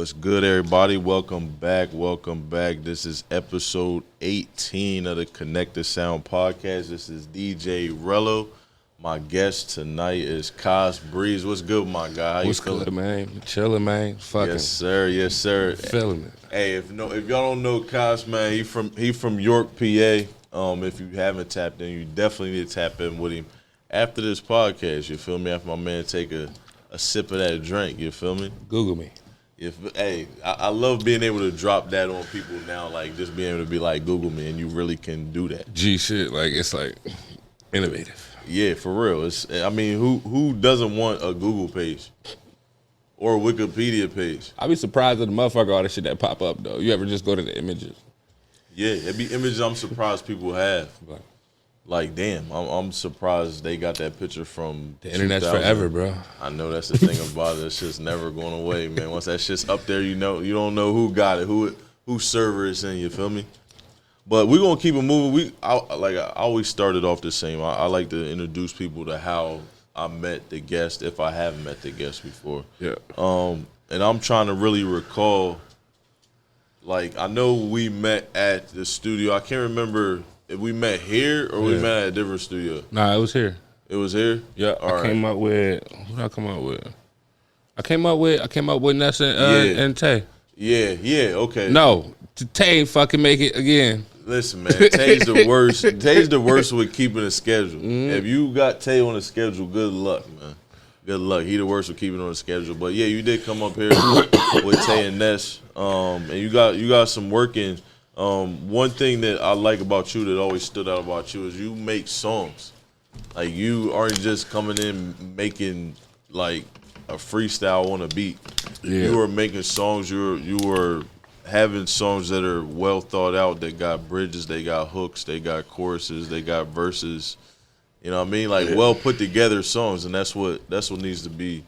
What's good, everybody? Welcome back. This is episode 18 of the Connected Sound podcast. This is DJ Rello. My guest tonight is Kas Brees. What's good, my guy? How What's you feeling? good, man? Chilling, man. Fucking. Yes, sir. Feeling it. Hey, if y'all don't know Kas, man, he from York, PA. If you haven't tapped in, you definitely need to tap in with him after this podcast. You feel me? After my man take a sip of that drink. You feel me? Google me. I love being able to drop that on people now, like just being able to be like, Google me, and you really can do that. G shit, like it's like innovative. Yeah, for real. Who doesn't want a Google page or a Wikipedia page? I be surprised at the motherfucker all the shit that pop up though. You ever just go to the images? Yeah, it be images I'm surprised people have. Like, damn, I'm surprised they got that picture from the internet's 2000. forever, bro. I know that's the thing about it. It's just never going away, man. Once that shit's up there, you don't know who got it, whose server it's in. You feel me? But we're gonna keep it moving. I always started off the same. I like to introduce people to how I met the guest if I haven't met the guest before. Yeah. And I'm trying to really recall. Like, I know we met at the studio. I can't remember if we met here or we met at a different studio. Nah, it was here. It was here? Yeah. I came up with what did I come up with? I came up with Ness and Tay. Yeah, okay. No, Tay ain't fucking make it again. Listen, man, Tay's the worst. Tay's the worst with keeping a schedule. Mm-hmm. If you got Tay on a schedule, good luck, man. Good luck. He the worst with keeping on a schedule. But yeah, you did come up here with Tay and Ness, and you got some work in. One thing that I like about you that always stood out about you is you make songs. Like, you aren't just coming in making like a freestyle on a beat. Yeah. You are making songs. You are having songs that are well thought out. They got bridges. They got hooks. They got choruses. They got verses. You know what I mean? Like, well put together songs, and that's what needs to be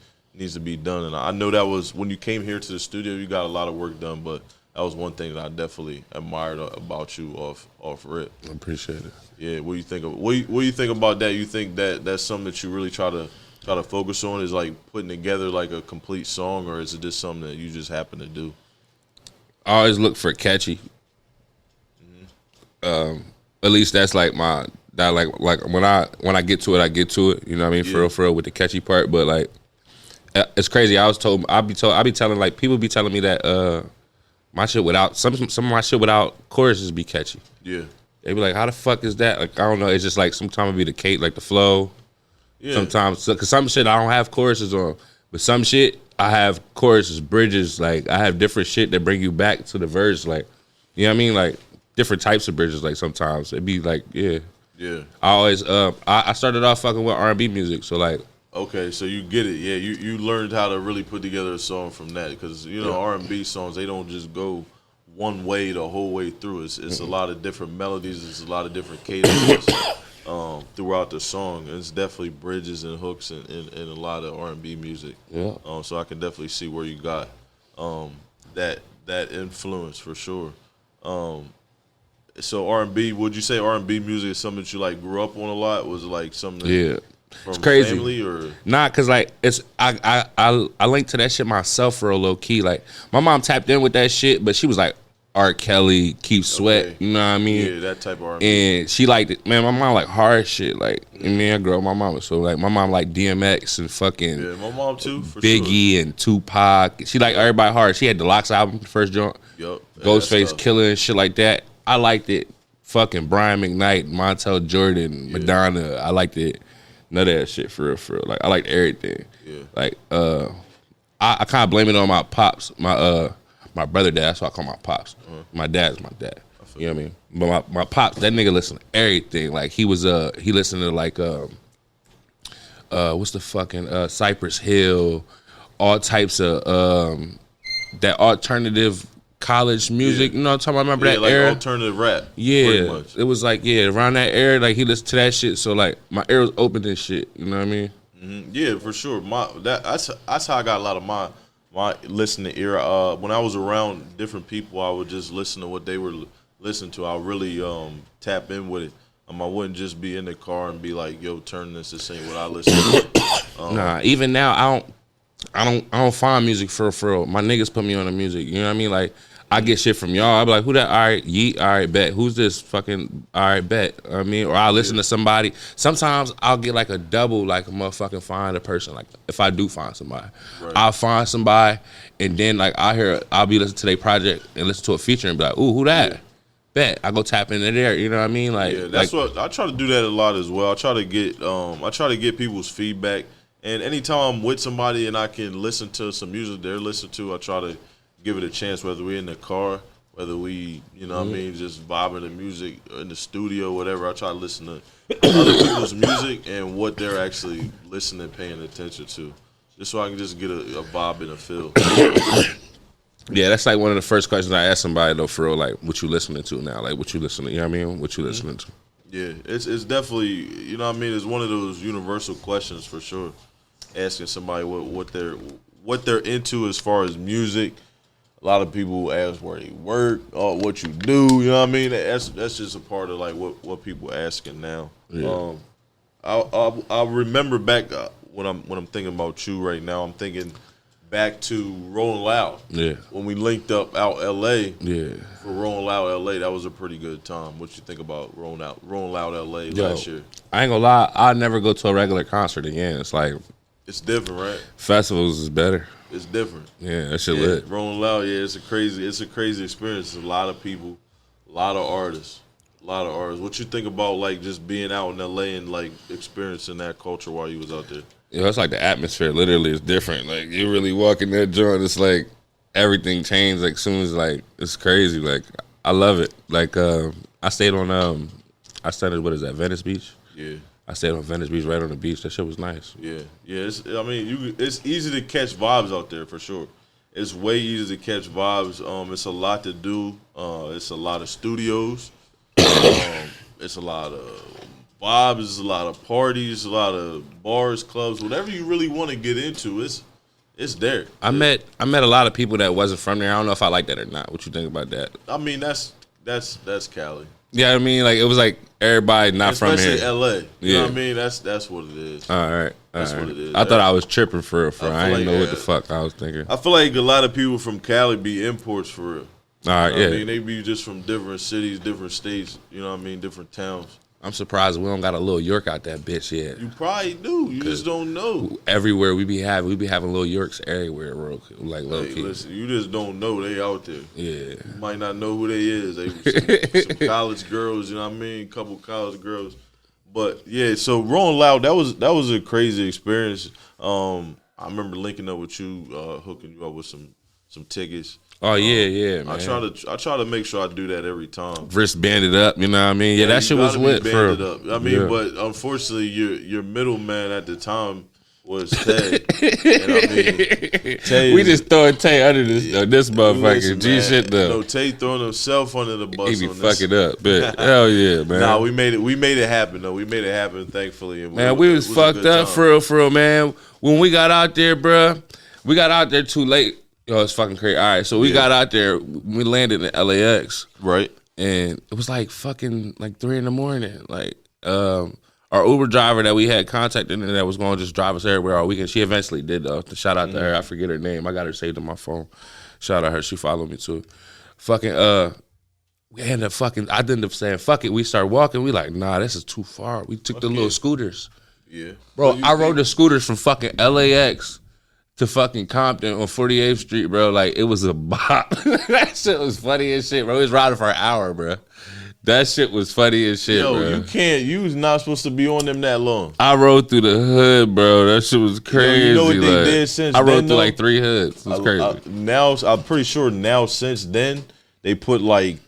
done. And I know that was when you came here to the studio. You got a lot of work done, but that was one thing that I definitely admired about you off rip. I appreciate it. Yeah, what do you think of what do you think about that? You think that that's something that you really try to focus on, is like putting together like a complete song, or is it just something that you just happen to do? I always look for catchy. Mm-hmm. At least that's like like when I get to it, I get to it. You know what I mean? Yeah. For real with the catchy part. But like, it's crazy. I be telling, like, people be telling me that my shit without some of my shit without choruses be catchy. Yeah. They be like, how the fuck is that? Like, I don't know. It's just like sometimes it be the cake, like the flow. Yeah. Sometimes, cause some shit I don't have choruses on, but some shit I have choruses, bridges. Like, I have different shit that bring you back to the verse. Like, you know what I mean? Like, different types of bridges. Like, sometimes it be like, yeah. I always I started off fucking with R&B music, so like. Okay, so you get it. Yeah, you learned how to really put together a song from that, because R&B songs, they don't just go one way the whole way through. It's a lot of different melodies. It's a lot of different cadences throughout the song. It's definitely bridges and hooks and a lot of R&B music. Yeah. So I can definitely see where you got that influence for sure. So R&B, would you say R&B music is something that you like grew up on a lot? Was it like something? Yeah. From it's crazy. Family or nah, cause like I linked to that shit myself real low key. Like, my mom tapped in with that shit, but she was like R. Kelly, Keith Sweat, okay. You know what I mean? Yeah, that type of R&B. And she liked it. Man, my mom like hard shit. Like, I grew up with my mama, so like my mom like DMX and fucking my mom too, for Biggie sure. And Tupac. She liked everybody hard. She had the Locks album, the first joint. Yup. Ghostface Killer and shit like that. I liked it. Fucking Brian McKnight, Montel Jordan, Madonna. I liked it. None of that shit for real. Like, I liked everything. Yeah. Like, I kind of blame it on my pops, my brother dad. That's why I call my pops. Uh-huh. My dad's my dad. You know what I mean? But my pops, that nigga listened to everything. Like, he listened to like what's the fucking Cypress Hill, all types of that alternative college music, you know what I'm talking about? Remember that like era? Alternative rap. Yeah, it was like, around that era, like, he listened to that shit, so like my ear was open and shit, you know what I mean? Mm-hmm. Yeah, for sure. That's how I got a lot of my listening era. When I was around different people, I would just listen to what they were listening to. I really tap in with it. I wouldn't just be in the car and be like, yo, turn this ain't what I listen to. Nah, even now I don't find music for real. My niggas put me on the music. You know what I mean? Like I get shit from y'all. I be like, who that? All right, Yeet. All right, bet. Who's this? Fucking. All right, bet. I mean, or I'll listen to somebody. Sometimes I'll get like a double, like a motherfucking find a person. Like if I do find somebody, I'll find somebody, and then like I'll be listening to their project and listen to a feature and be like, ooh, who that? Bet. I go tap into there. You know what I mean? Like that's like, what I try to do that a lot as well. I try to get people's feedback. And anytime I'm with somebody and I can listen to some music they're listening to, I try to give it a chance, whether we're in the car, whether we, you know what I mean, just vibing to music in the studio, whatever. I try to listen to other people's music and what they're actually listening, paying attention to, just so I can just get a vibe and a feel. Yeah, that's like one of the first questions I ask somebody, though, for real, like, what you listening to now? Like, what you listening, you know what I mean? What you listening to? Yeah, it's definitely, you know what I mean, it's one of those universal questions for sure. Asking somebody what they're into as far as music. A lot of people ask where they work, or what you do. You know what I mean? That's just a part of like what people asking now. Yeah. I remember back when I'm thinking about you right now. I'm thinking back to Rolling Loud. Yeah. When we linked up out L.A. Yeah. For Rolling Loud L.A. That was a pretty good time. What you think about Rolling Loud L.A. last year? I ain't gonna lie. I'll never go to a regular concert again. It's like. It's different, right? Festivals is better. It's different. Yeah, that shit lit. Rolling Loud, it's a crazy experience. It's a lot of people, a lot of artists. What you think about like just being out in LA and like experiencing that culture while you was out there? Yeah, it's like the atmosphere literally is different. Like you really walk in that joint, it's like everything changed like soon as like it's crazy. Like I love it. Like I stayed on what is that, Venice Beach? Yeah. I stayed on Venice Beach, right on the beach. That shit was nice. Yeah. It's easy to catch vibes out there for sure. It's way easy to catch vibes. It's a lot to do. It's a lot of studios. It's a lot of vibes. It's a lot of parties. A lot of bars, clubs. Whatever you really want to get into, it's there. I met a lot of people that wasn't from there. I don't know if I like that or not. What you think about that? I mean, that's Cali. Yeah, I mean, like it was like everybody not from here. Especially LA. You know what I mean? That's what it is. All right. That's what it is. I thought I was tripping for real. I didn't know what the fuck I was thinking. I feel like a lot of people from Cali be imports for real. All right, yeah. I mean, they be just from different cities, different states, you know what I mean, different towns. I'm surprised we don't got a Lil York out that bitch yet. You probably do. You just don't know. Everywhere we be having Lil Yorks everywhere, real like low key. Listen, you just don't know they out there. Yeah. You might not know who they is. They some college girls, you know what I mean? Couple college girls. But yeah, so Rolling Loud, that was a crazy experience. I remember linking up with you, hooking you up with some tickets. Oh yeah, man. I try to make sure I do that every time. Wrist banded up, you know what I mean? Yeah, that shit was lit for. I mean, but unfortunately, your middleman at the time was Tay. And I mean, Tay we just throwing Tay under this motherfucker. G shit though. No, Tay throwing himself under the bus. He be fucking up, man. Hell yeah, man. Nah, we made it happen though. We made it happen, thankfully. And man, we was fucked up for real, man. When we got out there, bruh, we got out there too late. Yo, it's fucking crazy. All right, so we got out there. We landed in LAX. Right. And it was like fucking like 3 a.m. Like, our Uber driver that we had contacted and that was going to just drive us everywhere all weekend. She eventually did, though. Shout out to her. I forget her name. I got her saved on my phone. Shout out her. She followed me, too. We ended up I ended up saying, fuck it. We started walking. We like, nah, this is too far. We took the little scooters. Yeah. Bro, I rode the scooters from fucking LAX to fucking Compton on 48th Street, bro. Like, it was a bop. That shit was funny as shit, bro. We was riding for an hour, bro. That shit was funny as shit, bro. You was not supposed to be on them that long. I rode through the hood, bro. That shit was crazy. You know what they did since then? I rode through like 3 hoods. It was crazy. Now, I'm pretty sure now since then, they put like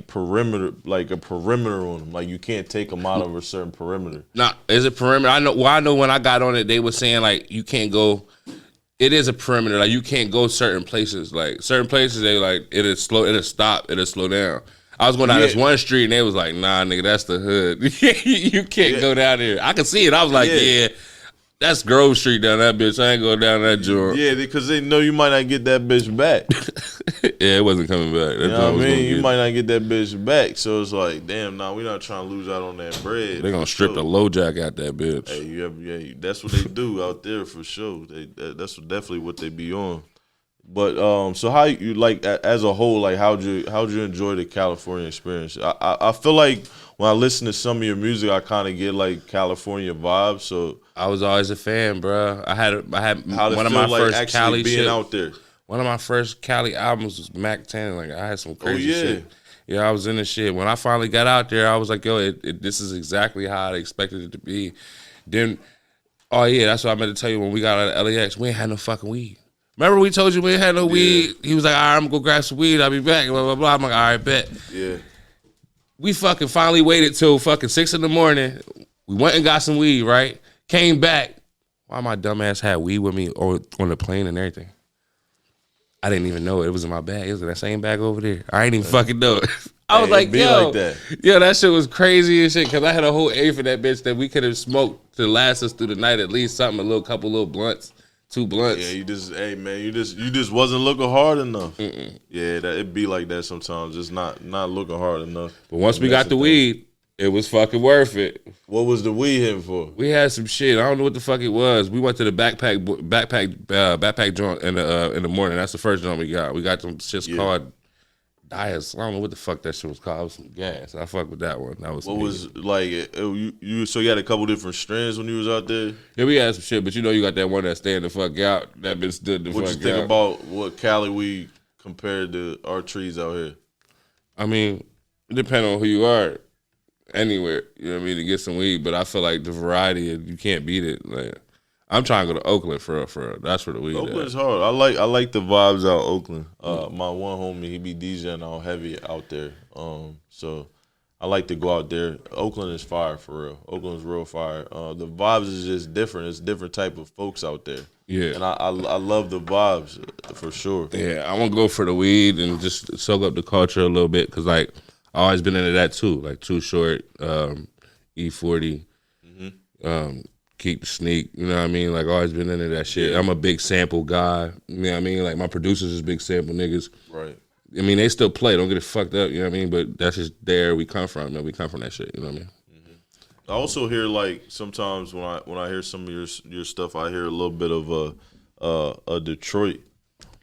perimeter, like a perimeter on them. Like you can't take them out of a certain perimeter. Nah, is it perimeter? I know when I got on it, they were saying like you can't go. It is a perimeter. Like you can't go certain places. Like certain places, they like it'll stop, it'll slow down. I was going down this one street and they was like, nah, nigga, that's the hood. You can't go down here. I could see it. I was like, yeah, that's Grove Street down that bitch. I ain't going down that joint. Yeah, because they know you might not get that bitch back. Yeah, it wasn't coming back. You know what I mean? You might not get that bitch back. So it's like, damn, we're not trying to lose out on that bread. They're gonna strip the low jack out that bitch. Hey, that's what they do out there for sure. That's definitely what they be on. But so how you like as a whole, like how'd you enjoy the California experience? I feel like when I listen to some of your music, I kind of get like California vibes. So I was always a fan, bro. I had how one of my like first Cali being shit out there. One of my first Cali albums was Mac 10. Like I had some crazy yeah. shit. Yeah, I was in the shit. When I finally got out there, I was like, yo, this is exactly how I expected it to be. Then, oh yeah, that's what I meant to tell you when we got out of LAX. We ain't had no fucking weed. Remember we told you we ain't had no weed? He was like, all right, I'm gonna go grab some weed. I'll be back. Blah, blah, blah. I'm like, all right, bet. Yeah. We fucking finally waited till fucking 6 in the morning. We went and got some weed, right? Came back. Why my dumb ass had weed with me on the plane and everything? I didn't even know it was in my bag. It was in that same bag over there. I ain't even fucking know it. I was like, yo, that shit was crazy and shit. Because I had a whole A for that bitch that we could have smoked to last us through the night at least something, couple little blunts. 2 blunts. Yeah, you just wasn't looking hard enough. Yeah, it'd be like that sometimes, just not looking hard enough. But once we got the weed, it was fucking worth it. What was the weed hitting for? We had some shit. I don't know what the fuck it was. We went to the backpack joint in the morning. That's the first joint we got. We got some shits called Dias. I don't know what the fuck that shit was called. It was some gas. I fucked with that one. That was what was like you. So you had a couple different strands when you was out there. Yeah, we had some shit, but you got that one that staying the fuck out. That bitch stood the fuck out. What you think about what Cali weed compared to our trees out here? I mean, it depends on who you are. Anywhere, you know what I mean, to get some weed, but I feel like the variety, you can't beat it. Like, I'm trying to go to Oakland for real. That's where the weed Oakland's hard. I like the vibes out Oakland. My one homie, he be DJing all heavy out there. So I like to go out there. Oakland is fire for real. Oakland's real fire. The vibes is just different. It's different type of folks out there. Yeah, and I love the vibes for sure. Yeah, I want to go for the weed and just soak up the culture a little bit because like. I always been into that too, like Too Short, E40, Keep the Sneak, you know what I mean? Like, always been into that shit. Yeah. I'm a big sample guy, you know what I mean? Like, my producers is big sample niggas. Right. I mean, they still play, don't get it fucked up, you know what I mean? But that's just there we come from, man. We come from that shit, you know what I mean? I also hear, like, sometimes when I hear some of your stuff, I hear a little bit of a Detroit.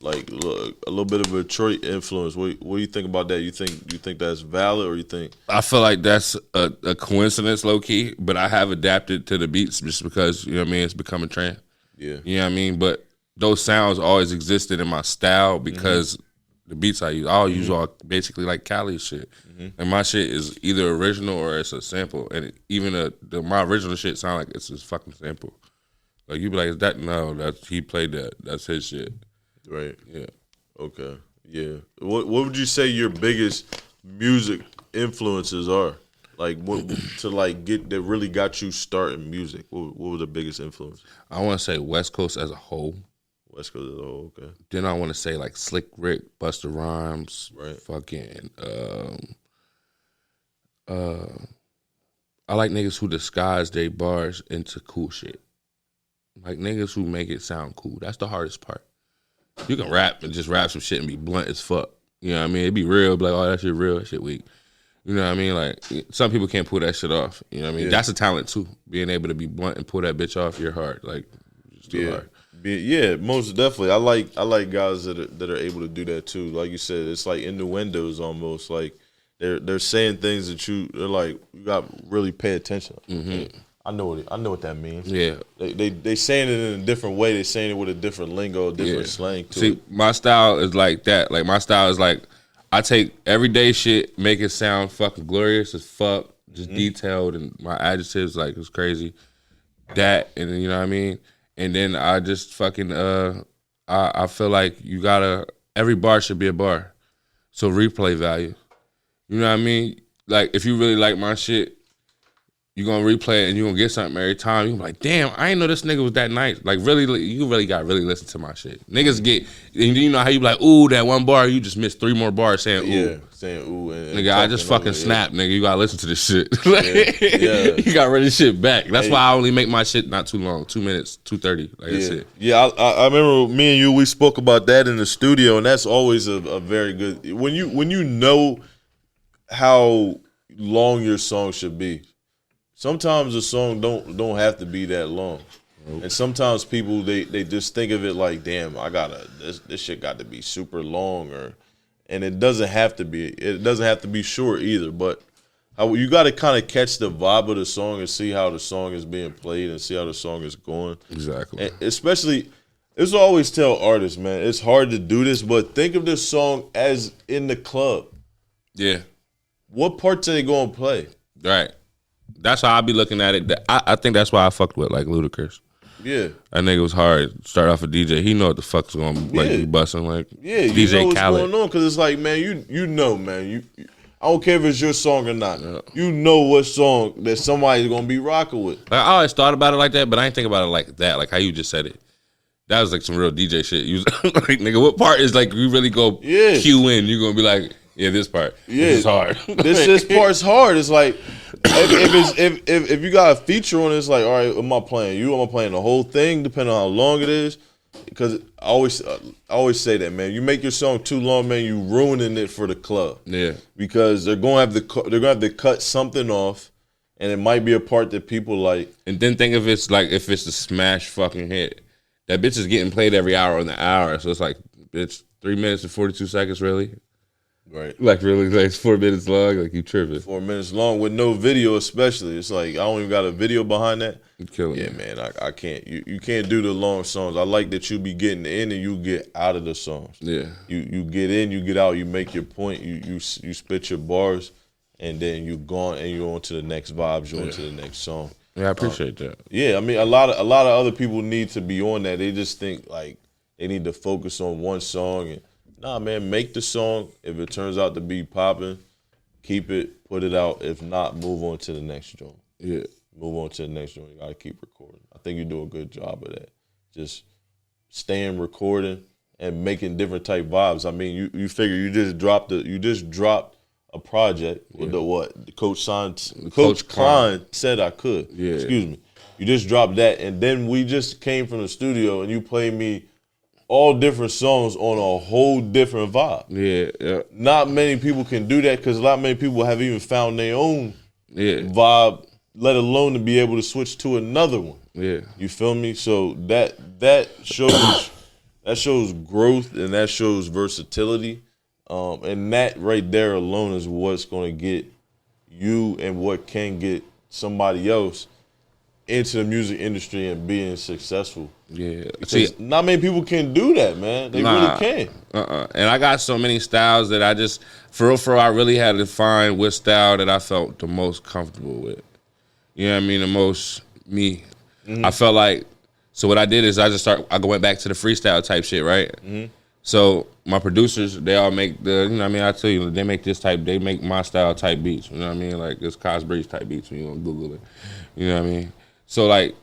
Like a little bit of a Detroit influence. What do you think about that? You think that's valid, or you think? I feel like that's a coincidence, low key. But I have adapted to the beats just because you know what I mean. It's become a trend. Yeah, you know what I mean. But those sounds always existed in my style because the beats I use all basically like Cali shit, and my shit is either original or it's a sample. And even my original shit sound like it's a fucking sample. Like you be like, is that he played that. That's his shit. Right. Yeah. Okay. Yeah. What would you say your biggest music influences are? Like what to like get that really got you starting music? What were the biggest influences? I want to say West Coast as a whole. West Coast as a whole. Okay. Then I want to say like Slick Rick, Busta Rhymes. Right. Fucking. I like niggas who disguise their bars into cool shit. Like niggas who make it sound cool. That's the hardest part. You can rap and just rap some shit and be blunt as fuck. You know what I mean? It'd be real, be like, oh, that shit real, that shit weak. You know what I mean? Like, some people can't pull that shit off. You know what I mean? Yeah. That's a talent, too. Being able to be blunt and pull that bitch off your heart. Like, it's too hard. Yeah, most definitely. I like guys that are able to do that, too. Like you said, it's like innuendos almost. Like, they're saying things that they're like, you got to really pay attention. Mm-hmm. I know what that means. Yeah. They saying it in a different way. They saying it with a different lingo, different slang to it. My style is like that. Like my style is like I take everyday shit, make it sound fucking glorious as fuck, just detailed, and my adjectives like it's crazy. That and you know what I mean? And then I just fucking I feel like every bar should be a bar. So replay value. You know what I mean? Like if you really like my shit, you gonna replay it and you gonna get something every time. You gonna be like, damn, I ain't know this nigga was that nice. Like really, you really got really listen to my shit. Niggas get, and you know how you be like, ooh, that one bar, you just missed 3 more bars saying ooh. Yeah, saying ooh. And nigga, I just fucking snapped, nigga. You gotta listen to this shit. You gotta run this shit back. That's why I only make my shit not too long, 2 minutes, 2:30. Like that's it. Yeah, I remember me and you, we spoke about that in the studio, and that's always a very good, when you know how long your song should be. Sometimes a song don't have to be that long. Nope. And sometimes people they just think of it like, damn, this shit got to be super long, and it doesn't have to be. It doesn't have to be short either, but you got to kind of catch the vibe of the song and see how the song is being played and see how the song is going. Exactly. And especially, it's always tell artists, man, it's hard to do this, but think of this song as in the club. Yeah. What parts are they going to play? Right. That's how I be looking at it. I think that's why I fucked with like Ludacris. Yeah, that nigga was hard. Start off a DJ. He know what the fuck's gonna be busting. Like DJ you know what's Khaled. going on, because it's like, man, you know, man. I don't care if it's your song or not. Yeah. You know what song that somebody's gonna be rocking with. Like, I always thought about it like that, but I ain't think about it like that. Like how you just said it. That was like some real DJ shit. You was like, nigga, what part is like you really go cue in? You gonna be like, yeah, this part. Yeah, this is hard. this part's hard. It's like if you got a feature on it, it's like, all right, am I playing the whole thing, depending on how long it is? Because I always say that, man. You make your song too long, man, you ruining it for the club. Yeah. Because they're gonna have to cut something off, and it might be a part that people like. And then think if it's a smash fucking hit. That bitch is getting played every hour on the hour, so it's like, bitch, 3 minutes and 42 seconds, really? Right. Like really, like it's 4 minutes long, like you tripping. 4 minutes long with no video, especially. It's like I don't even got a video behind that. You killing me. Man, I can't. You can't do the long songs. I like that you be getting in and you get out of the songs. Yeah. You get in, you get out, you make your point, you spit your bars, and then you gone and you're on to the next vibes, you're on to the next song. Yeah, I appreciate that. Yeah, I mean a lot of other people need to be on that. They just think like they need to focus on one song and nah, man, make the song. If it turns out to be popping, keep it, put it out. If not, move on to the next joint. Yeah. Move on to the next joint. You gotta keep recording. I think you do a good job of that. Just staying recording and making different type vibes. I mean, you figure you just dropped a project with the what? Coach Kline Said I Could. Yeah. Excuse me. You just dropped that, and then we just came from the studio and you played me all different songs on a whole different vibe. Yeah. Not many people can do that because many people have even found their own vibe, let alone to be able to switch to another one. Yeah. You feel me? So that shows growth and that shows versatility. And that right there alone is what's going to get you and what can get somebody else into the music industry and being successful. Yeah. Because not many people can do that, man. They really can't. And I got so many styles that I just, for real, I really had to find what style that I felt the most comfortable with. You know what I mean? The most me. Mm-hmm. I felt like, so what I did is I went back to the freestyle type shit, right? Mm-hmm. So my producers, they all make you know what I mean? I tell you, they make my style type beats. You know what I mean? Like it's Kas Brees type beats when you want to Google it. You know what I mean? So like,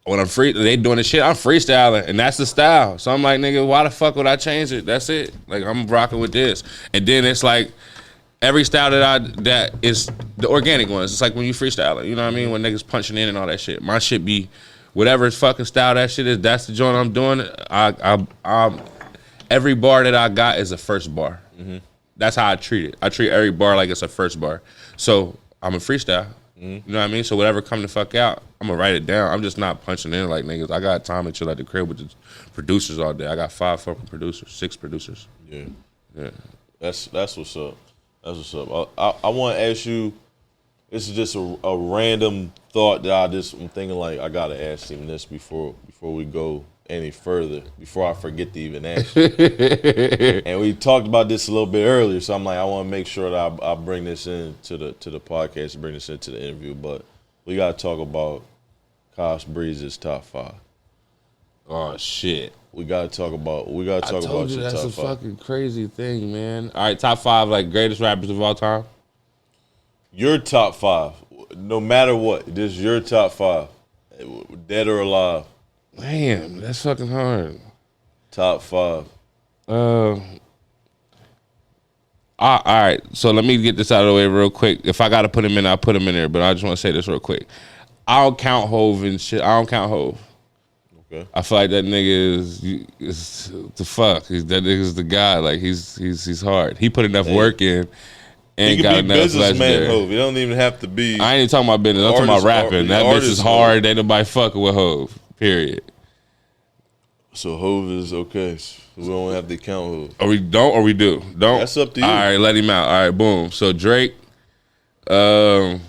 when they doing the shit, I'm freestyling, and that's the style. So I'm like, nigga, why the fuck would I change it? That's it. Like I'm rocking with this. And then it's like every style that is the organic ones. It's like when you freestyling, you know what I mean? When niggas punching in and all that shit. My shit be whatever fucking style that shit is. That's the joint I'm doing. I every bar that I got is a first bar. Mm-hmm. That's how I treat it. I treat every bar like it's a first bar. So I'm a freestyle. Mm-hmm. You know what I mean? So whatever come the fuck out, I'm gonna write it down. I'm just not punching in like niggas. I got time to chill at the crib with the producers all day. I got 5 fucking producers, 6 producers. Yeah. That's what's up. That's what's up. I want to ask you. This is just a random thought that I'm thinking like I gotta ask him this before we go any further, before I forget to even ask you. And we talked about this a little bit earlier, so I'm like, I want to make sure that I bring this into the podcast, bring this into the interview. But we gotta talk about Kas Brees' top 5. Oh shit. We gotta talk about your top 5. That's a fucking crazy thing, man. All right, top 5 like greatest rappers of all time. Your top 5. no matter what, this is your top 5, dead or alive. Damn, that's fucking hard. Top 5. All right, so let me get this out of the way real quick. If I gotta put him in, I'll put him in there. But I just want to say this real quick. I don't count Hove and shit. I don't count Hove. Okay. I feel like that nigga is the fuck. That nigga's the guy. Like he's hard. He put enough work in. And he got can be businessman Hove. It don't even have to be. I ain't even talking about business. I'm talking about rapping. That bitch is hard. Ain't nobody fucking with Hove. Period. So Hove is okay. So we don't have to count Hove. Or we don't, or we do. Don't. That's up to you. All right, let him out. All right, boom. So Drake, Thug.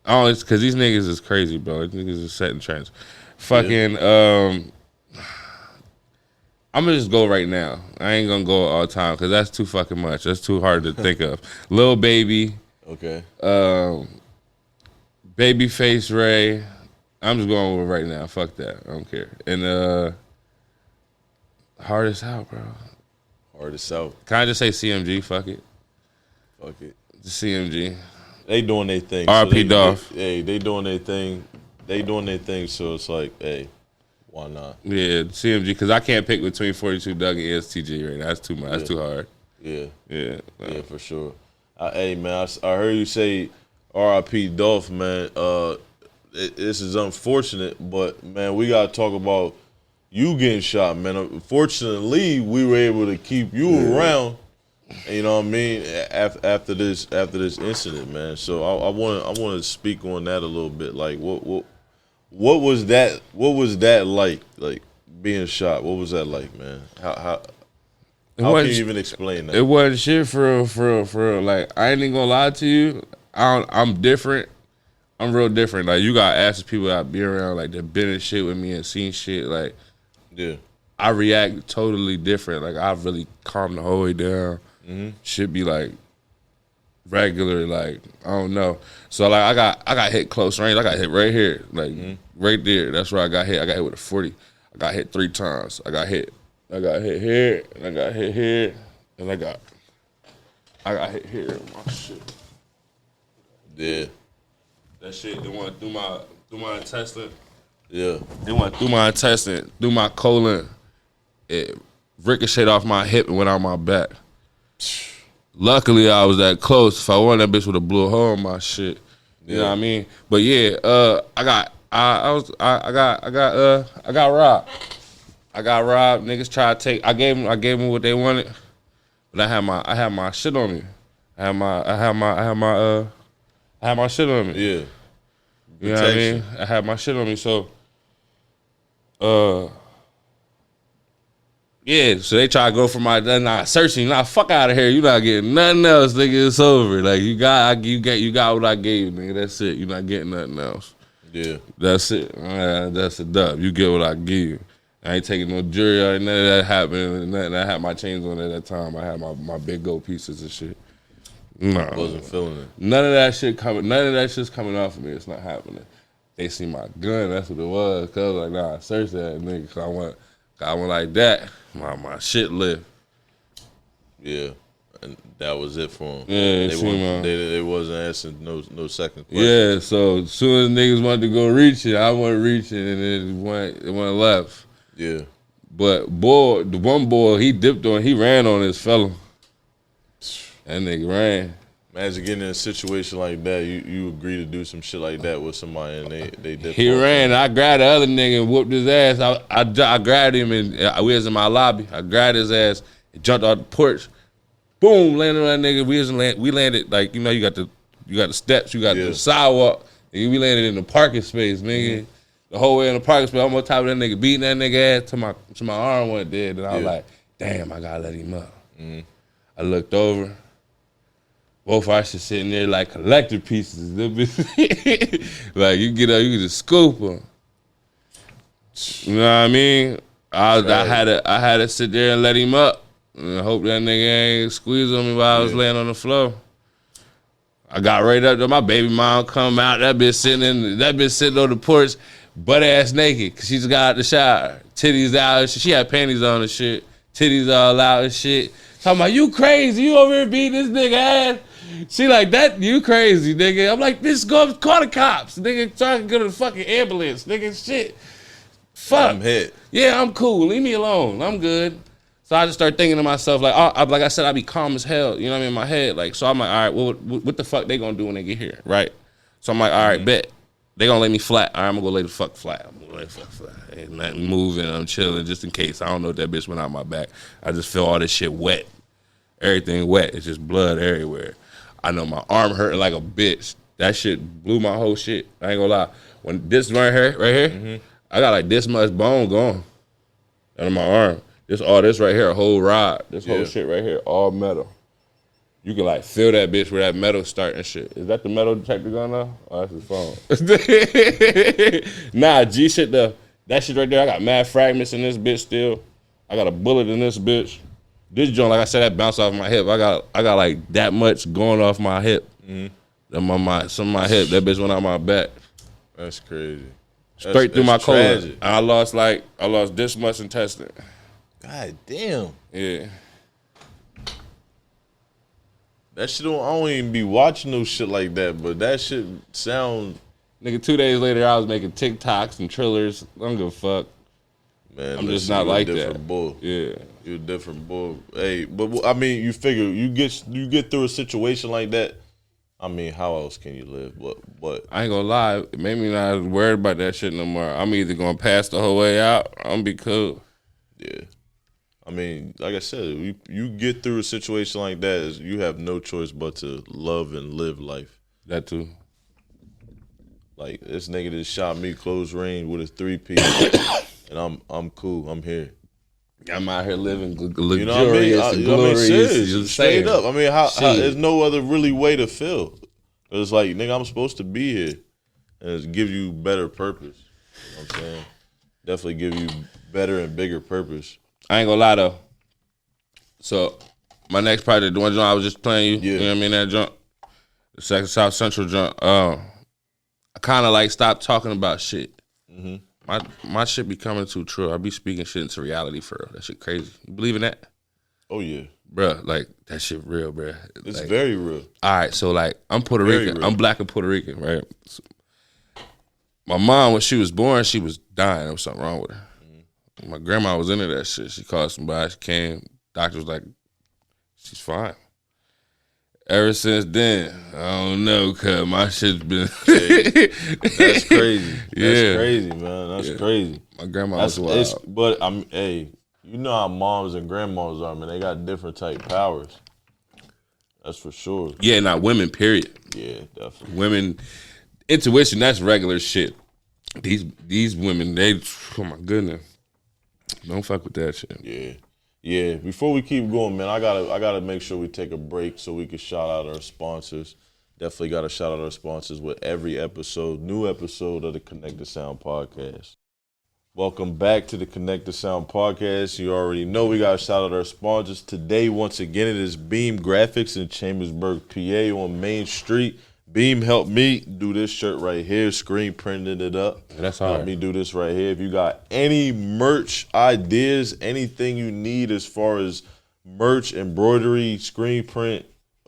Oh, it's because these niggas is crazy, bro. These niggas is setting trends. Fucking, I'm gonna just go right now. I ain't gonna go all the time because that's too fucking much. That's too hard to think of. Lil Baby. Okay. Babyface Ray. I'm just going with right now. Fuck that. I don't care. And Hardest Out, bro. Hardest Out. Can I just say CMG? Fuck it. Fuck it. The CMG. They doing their thing. RP Dolph. Hey, they doing their thing. They doing their thing. So it's like, hey, why not? Yeah, CMG. Because I can't pick between 42 Doug and STG right now. That's too much. That's too hard. Yeah. Yeah. Yeah, for sure. Hey, man, I heard you say R.I.P. Dolph, man. This is unfortunate, but, man, we got to talk about you getting shot, man. Unfortunately, we were able to keep you around, you know what I mean, after this incident, man. So I want to speak on that a little bit. Like, what was that like being shot? What was that like, man? How can you even explain that? It wasn't shit for real. Like, I ain't even gonna lie to you. I'm different. I'm real different. Like, you gotta ask the people that be around, like, that been in shit with me and seen shit. Like, yeah, I react totally different. Like, I really calm the whole way down. Mm-hmm. Should be like regular. Like, I don't know. So like, I got hit close range. I got hit right here, like right there. That's where I got hit. I got hit with a 40. I got hit 3 times. I got hit here, and I got hit here, and I got hit here. My shit. Yeah. That shit, they went through my intestine. Yeah. They went through my intestine, through my colon. It ricocheted off my hip and went out my back. Luckily, I was that close. If I wanted, that bitch would have blew a hole in my shit. You know what I mean? But yeah, I got robbed. I got robbed. Niggas tried to take. I gave them what they wanted, but I had my shit on me. I had my shit on me. Yeah. You know what I mean? I had my shit on me, so yeah, so they try to go for my searching. Nah, fuck out of here. You not getting nothing else, nigga. It's over. Like, you got what I gave you, nigga. That's it. You not getting nothing else. Yeah. That's it. That's a dub. You get what I give you. I ain't taking no jury or none of that happened. Nothing. I had my chains on at that time. I had my big gold pieces and shit. No. Wasn't feeling it. None of that shit coming. None of that shit's coming off of me. It's not happening. They see my gun. That's what it was. Cause I was like, nah, search that nigga. Cause I went like that. My shit lift. Yeah, and that was it for them. Yeah, they wasn't asking no second question. Yeah, so as soon as niggas wanted to go reach it, I went reaching, and it went left. Yeah, but the one boy, he ran on his fella. That nigga ran. Imagine getting in a situation like that. You agree to do some shit like that with somebody, and they did. He ran. I grabbed the other nigga and whooped his ass. I grabbed him, and we was in my lobby. I grabbed his ass and jumped out the porch. Boom, landed on that nigga. We landed like, you know, you got the steps, you got the sidewalk, and we landed in the parking space, nigga. Mm-hmm. The whole way in the parking space. I'm on top of that nigga, beating that nigga ass till my arm went dead. And I was like, damn, I gotta let him up. Mm-hmm. I looked over. Both our shit sitting there like collector pieces. Like, you get up, you can just scoop them. You know what I mean? I had to sit there and let him up. And I hope that nigga ain't squeeze on me while I was laying on the floor. I got right up to my baby mom come out. That bitch sitting on the porch, butt ass naked, cause she just got out the shower. Titties out and shit. She had panties on and shit. Titties all out and shit. Talking about, you crazy, you over here beating this nigga ass. She like, that, you crazy, nigga. I'm like, bitch, go call the cops. Nigga, trying to go to the fucking ambulance. Nigga, shit. Fuck. I'm hit. Yeah, I'm cool. Leave me alone. I'm good. So I just start thinking to myself, like, like I said, I be calm as hell. You know what I mean? In my head. Like, so I'm like, all right, well, what the fuck they gonna do when they get here, right? So I'm like, all right, bet. They gonna lay me flat. All right, I'm gonna go lay the fuck flat. I'm gonna lay the fuck flat. Ain't nothing moving. I'm chilling just in case. I don't know if that bitch went out my back. I just feel all this shit wet. Everything wet. It's just blood everywhere. I know my arm hurting like a bitch. That shit blew my whole shit. I ain't gonna lie. When this right here, I got like this much bone gone out of my arm. All this right here, a whole rod. This whole shit right here, all metal. You can like feel that bitch where that metal starting shit. Is that the metal detector gun now? Oh, that's his phone. Nah, G shit, that shit right there, I got mad fragments in this bitch still. I got a bullet in this bitch. This joint, like I said, that bounced off my hip. I got like that much going off my hip. Some of my hip, that bitch went out my back. That's crazy. Straight through my colon. I lost this much intestine. God damn. Yeah. That shit I don't even be watching no shit like that, but that shit sound. Nigga, 2 days later, I was making TikToks and Trillers. I don't give a fuck. Man, I'm just not like that. Bull. Yeah. You're a different bull. Hey, but I mean, you figure you get through a situation like that. I mean, how else can you live? But I ain't gonna lie, it made me not worried about that shit no more. I'm either gonna pass the whole way out, or I'm gonna be cool. Yeah. I mean, like I said, you get through a situation like that, you have no choice but to love and live life. That too. Like, this nigga just shot me close range with a 3-piece, and I'm cool. I'm here. I'm out here living luxurious, you know what I mean? and glorious. Serious, straight up. I mean, how there's no other really way to feel. It's like, nigga, I'm supposed to be here, and it's give you better purpose. You know what I'm saying? Definitely give you better and bigger purpose. I ain't gonna lie though. So my next project, the one joint I was just playing you, you know what I mean, that joint, the second South Central joint. I kind of like stopped talking about shit. My shit be coming too true. I be speaking shit into reality for real. That shit crazy. You believe in that? Oh yeah, bruh. Like that shit real, bruh. It's like, very real. All right, so like I'm Puerto Rican. Real. I'm black and Puerto Rican, right? So, my mom, when she was born, she was dying. There was something wrong with her. My grandma was into that shit. She called somebody. She came. Doctor was like, she's fine. Ever since then, I don't know, cuz my shit's been. That's crazy. That's crazy, man. That's crazy. My grandma was wild. But hey, you know how moms and grandmas are, man. They got different type powers. That's for sure. Yeah, not women, period. Yeah, definitely. Women, intuition, that's regular shit. These women, they, oh my goodness. Don't fuck with that shit. Yeah. Before we keep going, man, I gotta make sure we take a break so we can shout out our sponsors. Definitely gotta shout out our sponsors with every episode, new episode of the Connected Sound podcast. Welcome back to the Connected Sound podcast. You already know we gotta shout out our sponsors. Today, once again, it is Beam Graphics in Chambersburg, PA on Main Street. Beam helped me do this shirt right here, screen printed it up. That's hard. Help me do this right here. If you got any merch ideas, anything you need as far as merch, embroidery, screen print,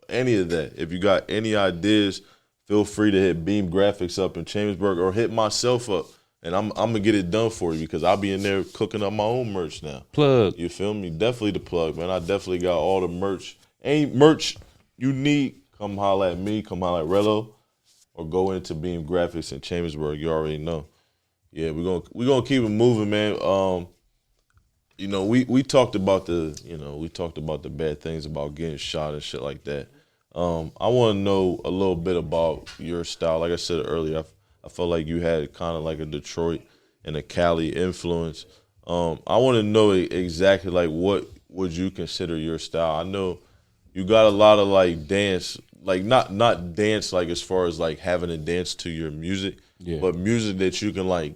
any of that. If you got any ideas, feel free to hit Beam Graphics up in Chambersburg or hit myself up, and I'm gonna get it done for you because I'll be in there cooking up my own merch now. Plug. You feel me? Definitely the plug, man. I definitely got all the merch. Any merch you need, come holler at me, come holler at Rello, or go into Beam Graphics in Chambersburg. You already know. Yeah, we're gonna keep it moving, man. We talked about the bad things about getting shot and shit like that. I want to know a little bit about your style. Like I said earlier, I felt like you had kind of like a Detroit and a Cali influence. I want to know exactly like what would you consider your style. I know you got a lot of like dance, like not dance like as far as like having to dance to your music, but music that you can like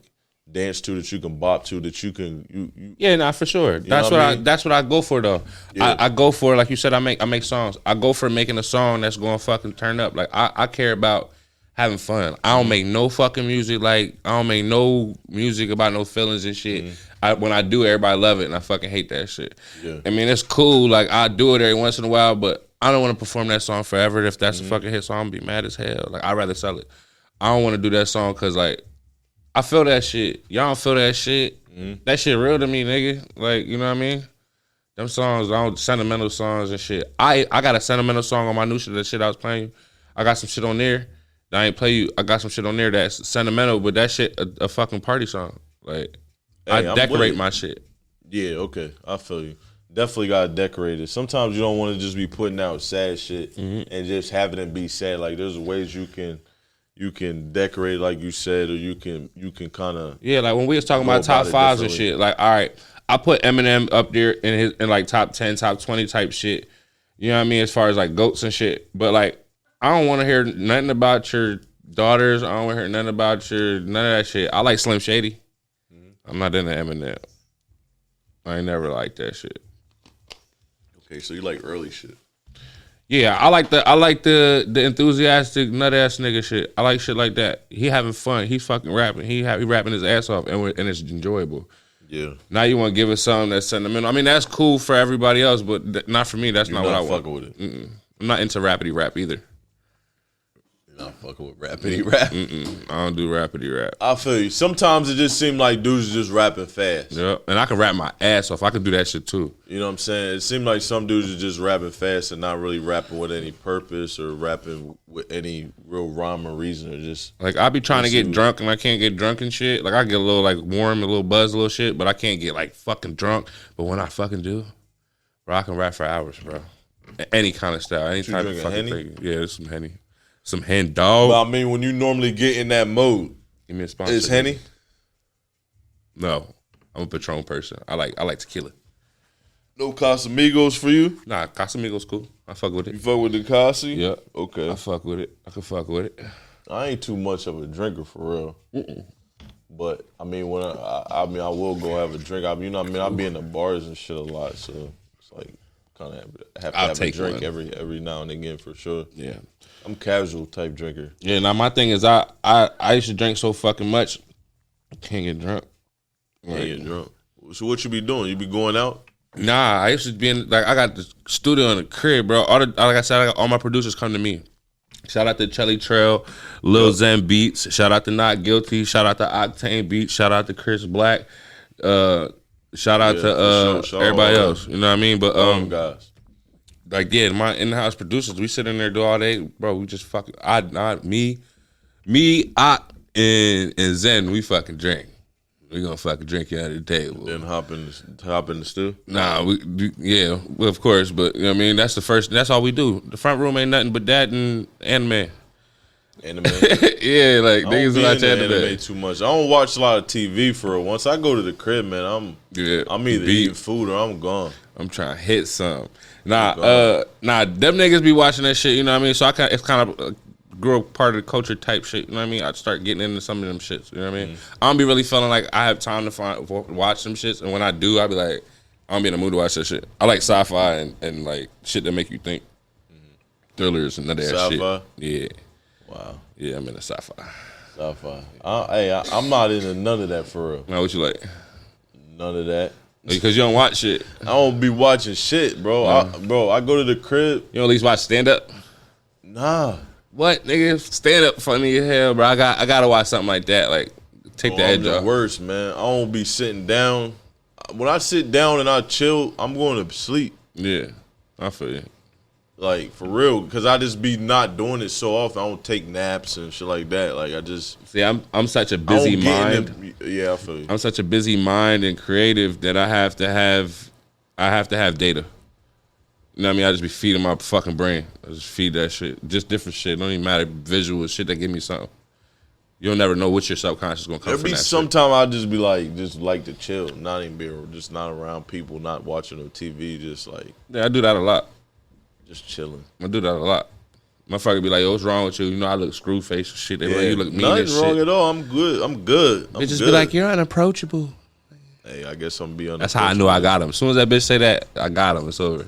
dance to, that you can bop to, that you can Yeah, nah, for sure. That's what I go for though. Yeah. I go for, like you said, I make songs. I go for making a song that's gonna fucking turn up. Like I care about having fun. I don't make no fucking music, like I don't make no music about no feelings and shit. when I do, everybody love it, and I fucking hate that shit. Yeah. I mean, it's cool. Like, I do it every once in a while, but I don't want to perform that song forever. If that's a fucking hit song, I'm gonna be mad as hell. Like, I'd rather sell it. I don't want to do that song because, like, I feel that shit. Y'all don't feel that shit. That shit real to me, nigga. Like, you know what I mean? Them songs, sentimental songs and shit. I got a sentimental song on my new shit, that shit I was playing. I got some shit on there that I ain't play you. I got some shit on there that's sentimental, but that shit a fucking party song. Like, hey, I decorate my shit. Yeah, okay. I feel you. Definitely gotta decorate it. Sometimes you don't want to just be putting out sad shit and just having it be sad. Like, there's ways you can decorate, like you said, or you can kind of like when we was talking about top fives and shit. Like, all right, I put Eminem up there in like top 10, top 20 type shit. You know what I mean? As far as like goats and shit. But like, I don't want to hear nothing about your daughters. I don't want to hear nothing about none of that shit. I like Slim Shady. I'm not into Eminem. I ain't never liked that shit. Okay, so you like early shit. Yeah, I like the enthusiastic nut ass nigga shit. I like shit like that. He having fun. He's fucking rapping. He rapping his ass off, and it's enjoyable. Yeah. Now you want to give us something that's sentimental. I mean, that's cool for everybody else, but not for me. That's not what I want. Fucking with it. I'm not into rapidy rap either. You're not fucking with rapidy rap. I don't do rapidy rap. I feel you. Sometimes it just seems like dudes just rapping fast. Yeah, and I can rap my ass off. I could do that shit too. You know what I'm saying? It seems like some dudes are just rapping fast and not really rapping with any purpose or rapping with any real rhyme or reason, or just like I be trying to get drunk and I can't get drunk and shit. Like I get a little like warm, a little buzz, a little shit, but I can't get like fucking drunk. But when I fucking do, bro, I can rap for hours, bro. Any kind of style, any type of fucking thing. Yeah, there's some Henny. Some hen dog. But I mean, when you normally get in that mode, give me a sponsor. Is Henny? No, I'm a Patron person. I like tequila. No Casamigos for you? Nah, Casamigos cool. I fuck with it. You fuck with the Casa? Yeah. Okay. I fuck with it. I can fuck with it. I ain't too much of a drinker for real. But I mean, when I will go have a drink. I mean, you know what I mean? I'll be in the bars and shit a lot, so it's like kind of have to have a drink every now and again for sure. Yeah. I'm casual type drinker. Yeah, now my thing is I used to drink so fucking much, I can't get drunk. Can't get drunk. So what you be doing? You be going out? Nah, I used to be in, like, I got the studio in the crib, bro. Like I said, I got all my producers come to me. Shout out to Chelly Trail, Lil Zen Beats. Shout out to Not Guilty. Shout out to Octane Beats. Shout out to Chris Black. Shout out to everybody else. You know what I mean? But guys. Like, yeah, my in-house producers, we sit in there do all day, bro. We just fucking, me, and Zen, we fucking drink. We gonna fucking drink you at the table. Then hop in the stew? Nah, well, of course, but you know what I mean? That's all we do. The front room ain't nothing but that and anime. Anime? Yeah, like, niggas watch anime too much. I don't watch a lot of TV for real. Once I go to the crib, man, I'm either eating food or I'm gone. I'm trying to hit some. Nah, them niggas be watching that shit, you know what I mean? So it's kind of grew up part of the culture type shit, you know what I mean? I'd start getting into some of them shits, you know what I mean? I don't be really feeling like I have time to watch them shits, and when I do, I be like, I don't be in the mood to watch that shit. I like sci-fi and like shit that make you think. Thrillers and none of that sci-fi? Shit. Yeah. Wow. Yeah, I'm into sci-fi. Sci-fi. I'm not into none of that for real. Now, what you like? None of that. Because you don't watch shit. I don't be watching shit, bro. I go to the crib. You don't at least watch stand-up? Nah. What, nigga? Stand-up funny as hell, bro. I gotta watch something like that. Like, take the edge off. Worst, man. I don't be sitting down. When I sit down and I chill, I'm going to sleep. Yeah. I feel you. Like, for real, because I just be not doing it so often. I don't take naps and shit like that. Like, I just... See, I'm such a busy mind. Yeah, I feel you. I'm such a busy mind and creative that I have to have data. You know what I mean? I just be feeding my fucking brain. I just feed that shit. Just different shit. Don't even matter. Visual shit that give me something. You'll never know what your subconscious is going to come from. There be sometime I just be like, just like to chill. Not even be just not around people, not watching no TV. Just like... Yeah, I do that a lot. Just chilling. I do that a lot. Motherfucker be like, yo, what's wrong with you? You know, I look screw face and shit. They like, you look mean nothing as wrong shit. At all. I'm good. They just be like, you're unapproachable. Hey, I guess I'm be unapproachable. That's how I knew I got him. As soon as that bitch say that, I got him. It's over.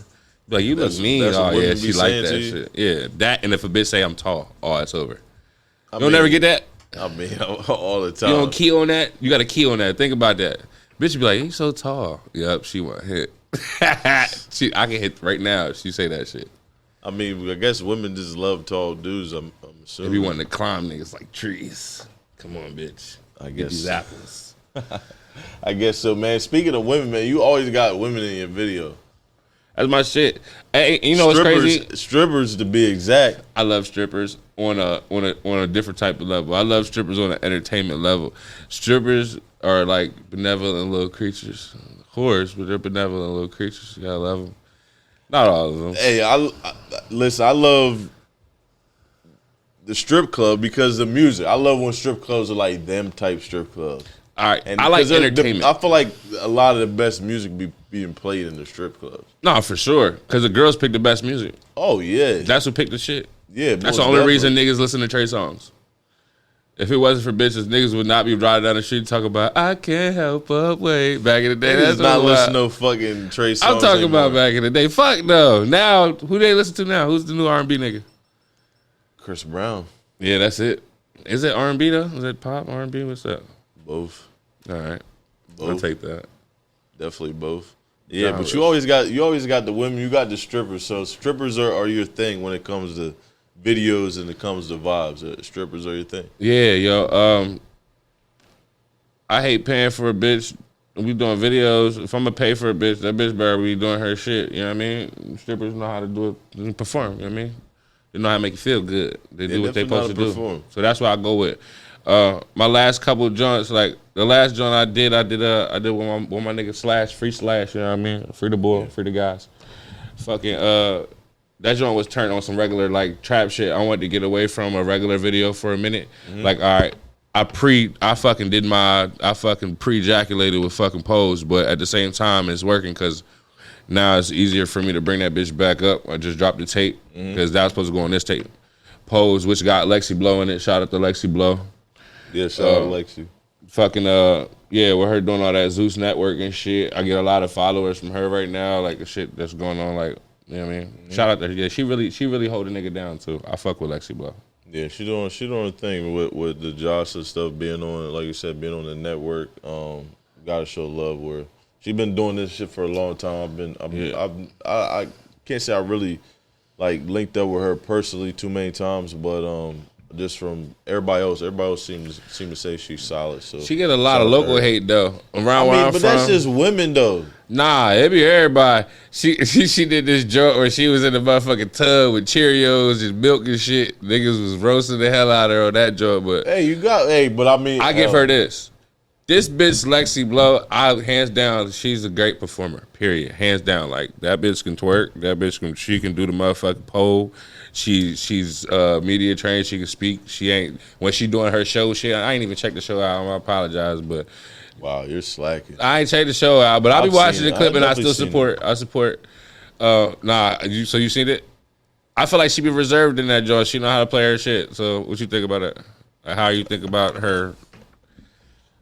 Be like, you look mean. Oh, yeah, she like that shit. Yeah, that, and if a bitch say I'm tall, oh, it's over. You don't never get that? I mean, all the time. You don't key on that? You got to key on that. Think about that. Bitch be like, "You so tall." Yep, she want hit. I can hit right now if she say that shit. I mean, I guess women just love tall dudes. I'm assuming. If you want to climb niggas like trees, come on, bitch. I Get guess these apples. I guess so, man. Speaking of women, man, you always got women in your video. That's my shit. Hey, you know what's crazy? Strippers, to be exact. I love strippers on a different type of level. I love strippers on an entertainment level. Strippers are like benevolent little creatures. Whores, but they're benevolent little creatures. You gotta love them. Not all of them. Hey, listen. I love the strip club because of the music. I love when strip clubs are like them type strip clubs. All right, And I like entertainment. I feel like a lot of the best music being played in the strip clubs. No, for sure, because the girls pick the best music. Oh yeah, That's who picked the shit. yeah. That's the only reason niggas listen to Trey songs. If it wasn't for bitches, niggas would not be riding down the street talking about "I can't help but wait." Back in the day, That's that's not what listening to no fucking Trey songs. I'm talking anymore. about back in the day. Fuck no. Now, who they listen to now? Who's the new R&B nigga? Chris Brown. Yeah, that's it. Is it R&B though? Is it pop R&B? What's that? Both. All right, I'll Both. take that. Definitely both. Yeah, Nah, but you always got the women, you got the strippers. So strippers are your thing when it comes to videos and it comes to vibes. Strippers are your thing. Yeah, yo. I hate paying for a bitch. We doing videos. If I'm gonna pay for a bitch, that bitch better be doing her shit. You know what I mean? Strippers know how to do it and perform. You know what I mean? They know how to make you feel good. They do what they supposed to do. Perform. So that's what I go with. My last couple of joints, like the last joint I did with my nigga Slash, Free Slash. You know what I mean? Free the boy, free the guys. Fucking that joint was turned on some regular like trap shit. I wanted to get away from a regular video for a minute. Mm-hmm. Like, all right, I fucking pre-ejaculated with fucking Pose, but at the same time it's working because now it's easier for me to bring that bitch back up. I just dropped the tape because that was supposed to go on this tape. Pose, which got Lexi Blow in it. Shout out to Lexi Blow. Yeah, shout out Lexi. Fucking yeah, with her doing all that Zeus network and shit, I get a lot of followers from her right now. Like the shit that's going on, like, you know what I mean? Mm-hmm. Shout out to her. Yeah, she really hold a nigga down too. I fuck with Lexi Blow. Yeah, she doing her thing with the Josh and stuff being on, like you said, being on the network. Gotta show love where she been doing this shit for a long time. I can't say I really like linked up with her personally too many times, but just from everybody else seems to say she's solid. So she get a lot of local hate though around where I'm from. But that's just women though. Nah, it be everybody. She did this joke where she was in the motherfucking tub with Cheerios and milk and shit. Niggas was roasting the hell out of her on that joke. But but I mean, I give her this. This bitch Lexi Blow, hands down, she's a great performer. Period. Hands down. Like that bitch can twerk. That bitch she can do the motherfucking pole. She's media trained. She can speak. She ain't when she doing her show. I ain't even checked the show out. I apologize, but wow, you're slacking. I ain't checked the show out, but I'll be watching the clip and I still support. I support. So you seen it? I feel like she be reserved in that joint. She know how to play her shit. So what you think about it? How you think about her?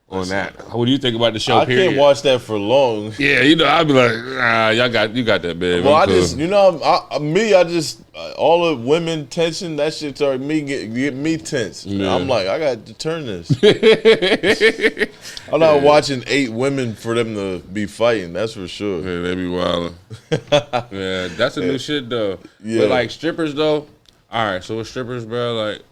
On that, what do you think about the show? I can't watch that for long. Yeah, I'd be like, nah, you got that, baby. Well, I just, all the women tension, that shit started get me tense. Yeah. I'm like, I got to turn this. I'm not watching 8 women for them to be fighting. That's for sure. Yeah, they be wilding. Yeah, that's a new shit though. Yeah. But like strippers though, all right. So with strippers, bro, like,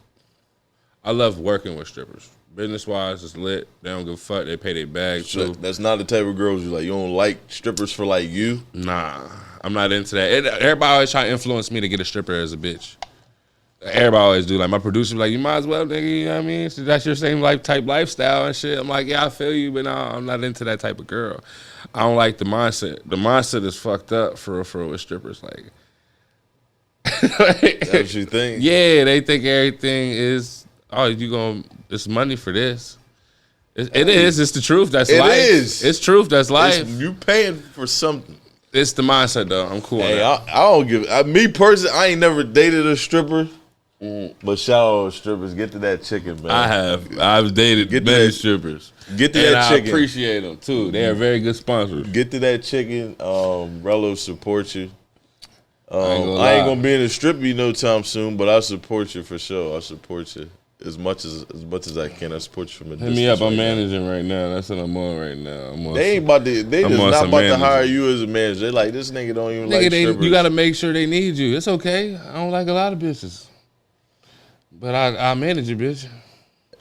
I love working with strippers. Business wise, it's lit. They don't give a fuck. They pay their bag too. That's not the type of girls you like. You don't like strippers for like you? Nah, I'm not into that. Everybody always try to influence me to get a stripper as a bitch. Everybody always do. Like my producer be like, you might as well, nigga. You know what I mean? So that's your same type lifestyle and shit. I'm like, yeah, I feel you, but no, I'm not into that type of girl. I don't like the mindset. The mindset is fucked up for with strippers. Like, that's what you think? Yeah, they think everything is. Oh, it's money for this. It is. It's the truth. That's life. It is. It's truth. That's life. You paying for something. It's the mindset, though. I'm cool. Hey, I don't give. Me personally, I ain't never dated a stripper. But shout out to strippers. Get to that chicken, man. I have. I've dated many strippers. Get to that chicken. I appreciate them too. They are very good sponsors. Get to that chicken. Rello supports you. I ain't gonna be in a strip no time soon, but I support you for sure. I support you. as much as I can. I support you from a Hit distance. me up. I'm right managing right now. That's what I'm on right now. They ain't about to. They just not about to hire you as a manager. They like this nigga don't even like strippers. You got to make sure they need you. It's okay. I don't like a lot of bitches, but I manage you, bitch.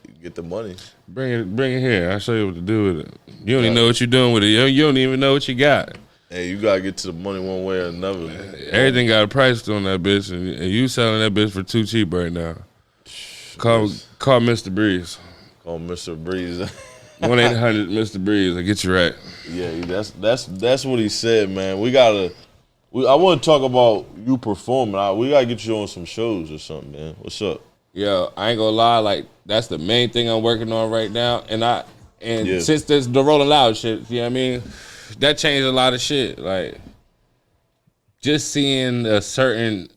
You get the money. Bring it here. I'll show you what to do with it. You don't even know what you're doing with it. You don't even know what you got. Hey, you gotta get to the money one way or another. Man. Everything got a price on that bitch, and you selling that bitch for too cheap right now. Call Mr. Brees. Call Mr. Brees. 1-800 Mr. Brees. I get you right. Yeah, that's what he said, man. I want to talk about you performing. We gotta get you on some shows or something, man. What's up? Yo, I ain't gonna lie, like that's the main thing I'm working on right now, and since this the Rolling Loud shit, you know what I mean, that changed a lot of shit. Like just seeing a certain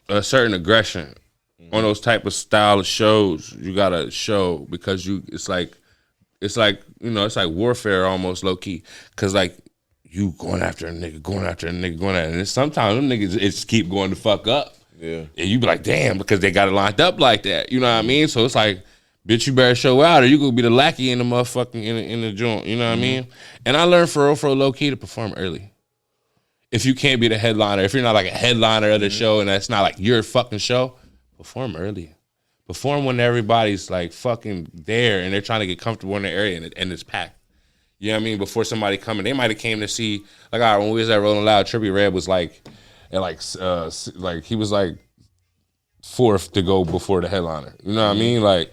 aggression on those type of style of shows, you gotta show because it's like warfare almost low key, cause like you going after a nigga, and sometimes them niggas just keep going the fuck up. Yeah. And you be like, damn, because they got it lined up like that. You know what I mean? So it's like, bitch, you better show out or you gonna be the lackey in the motherfucking in the joint. You know what I mean? And I learned for real low key to perform early. If you can't be the headliner, if you're not like a headliner of the show and that's not like your fucking show, perform early. Perform when everybody's like fucking there and they're trying to get comfortable in the area and it's packed. You know what I mean? Before somebody coming, they might have came to see, like, all right, when we was at Rolling Loud, Trippie Redd was like, and like he was like fourth to go before the headliner. You know what I mean? Like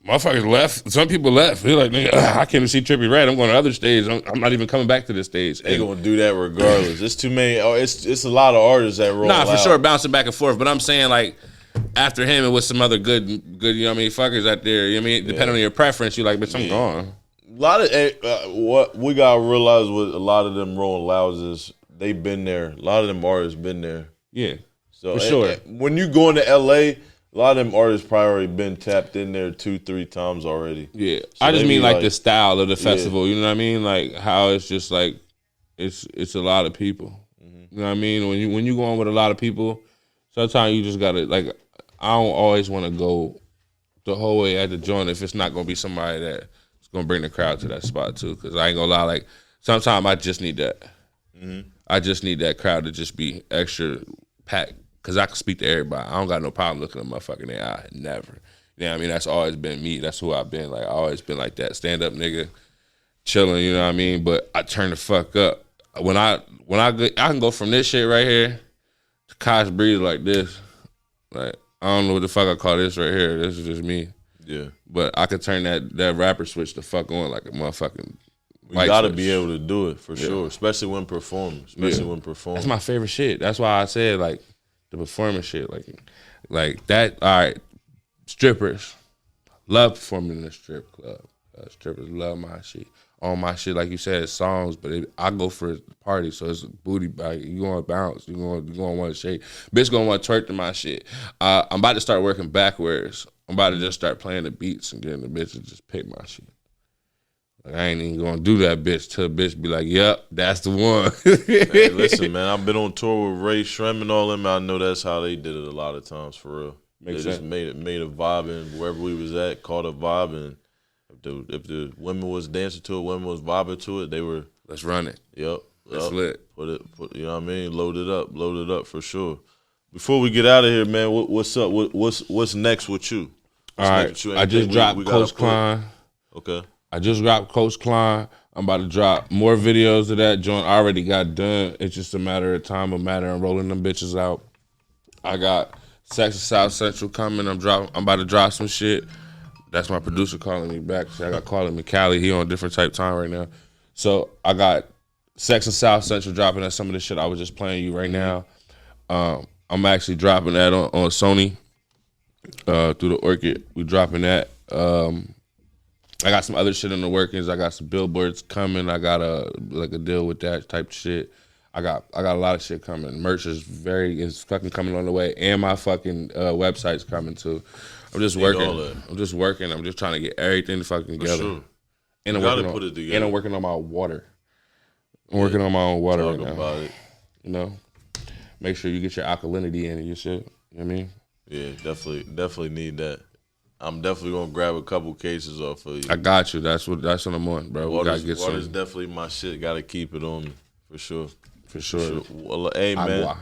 motherfuckers left. Some people left. They're like, nigga, I came to see Trippie Redd. I'm going to other stage. I'm not even coming back to this stage. They gonna do that regardless. It's too many. It's a lot of artists that roll. Nah, for sure, bouncing back and forth. But I'm saying like after him, it was some other good. You know what I mean? Fuckers out there. You know what I mean? Depending on your preference, you like, bitch, I'm gone. A lot of what we gotta realize with a lot of them Rolling Louds is they've been there. A lot of them artists been there. Yeah, so for sure. When you go into LA, a lot of them artists probably already been tapped in there 2-3 times already. Yeah, so I just mean like the style of the festival. You know what I mean? Like how it's just like it's a lot of people. You know what I mean? When you go on with a lot of people, sometimes you just gotta like. I don't always want to go the whole way at the joint if it's not gonna be somebody that's gonna bring the crowd to that spot too. Because I ain't gonna lie, like sometimes I just need that. I just need that crowd to just be extra packed because I can speak to everybody. I don't got no problem looking at motherfucking their eye. Never. You know what I mean? That's always been me. That's who I've been. Like I always been like that. Stand up nigga, chilling. You know what I mean? But I turn the fuck up when I can go from this shit right here to Kas Brees like this. Like I don't know what the fuck I call this right here. This is just me. Yeah. But I could turn that rapper switch the fuck on like a motherfucking. You gotta be able to do it for sure, especially when performing. That's my favorite shit. That's why I said like the performance shit, like that. All right, strippers love performing in a strip club. Strippers love my shit. On my shit, like you said, it's songs, but I go for a party, so it's booty. Like you gonna bounce, you gonna want to shake. Bitch gonna want to twerk to my shit. I'm about to start working backwards. I'm about to just start playing the beats and getting the bitch to just pick my shit. Like, I ain't even gonna do that bitch till the bitch be like, yep, that's the one. Hey, listen, man, I've been on tour with Ray Shrem and all them. I know that's how they did it a lot of times, for real. They just made a vibe, and wherever we was at, caught a vibe, and if the women was dancing to it, women was vibing to it, they were. Let's run it. Yep. Let's lit. Put you know what I mean? Load it up for sure. Before we get out of here, man, what's up? What's next with you? All right, I just dropped Coach Kline. Okay. I just dropped Coach Kline. I'm about to drop more videos of that joint. I already got done. It's just a matter of time, of rolling them bitches out. I got Sex of South Central coming. I'm about to drop some shit. That's my producer calling me back. I got calling me Cali. He on a different type time right now. So I got Sex of South Central dropping. That's some of the shit I was just playing you right now. I'm actually dropping that on Sony through the Orchid. We dropping that. I got some other shit in the workings. I got some billboards coming. I got a deal with that type of shit. I got a lot of shit coming. Merch is fucking coming on the way, and my fucking website's coming too. I'm just working. I'm just working. I'm just trying to get everything fucking together. Sure. And I'm working on my water. I'm working on my own water right now. About it. You know, make sure you get your alkalinity in and your shit. You know what I mean? Yeah, definitely need that. I'm definitely gonna grab a couple cases off of you. I got you. That's what I'm on, bro. We gotta get water's some. definitely my shit. Gotta keep it on me for sure. For sure. Well, hey man, Agua.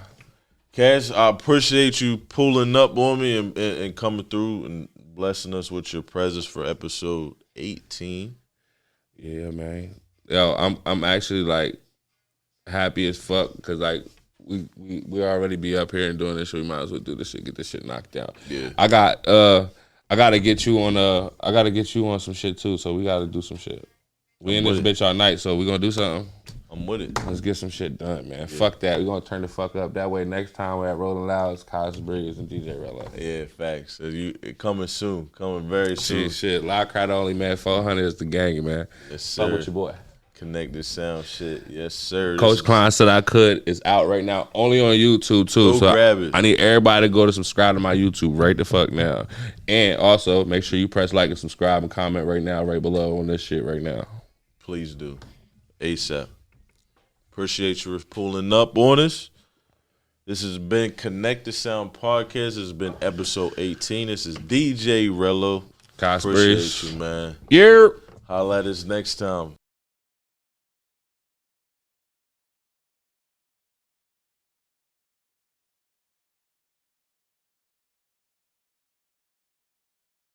Cash, I appreciate you pulling up on me and coming through and blessing us with your presence for episode 18. Yeah, man. Yo, I'm actually like happy as fuck because like we already be up here and doing this shit. We might as well do this shit, get this shit knocked out. Yeah. I gotta get you on some shit too, so we gotta do some shit. We in this bitch all night, so we gonna do something. I'm with it. Let's get some shit done, man. Yeah. Fuck that. We gonna turn the fuck up. That way next time we're at Rolling Loud, it's Kas Brees and DJ Rello. Yeah, facts. So it coming soon. Coming very soon. Shit. Loud crowd only, man. 400 is the gang, man. Yes, sir. Fuck with your boy. Connected sound shit. Yes, sir. Coach Kline Said I Could is out right now, only on YouTube too. Go grab it. I need everybody to go to subscribe to my YouTube right the fuck now. And also make sure you press like and subscribe and comment right now, right below on this shit right now. Please do. ASAP. Appreciate you for pulling up on us. This has been Connected Sound Podcast. This has been episode 18. This is DJ Rello. Kas Appreciate Brees. you, man. Yeah. Holla at us next time.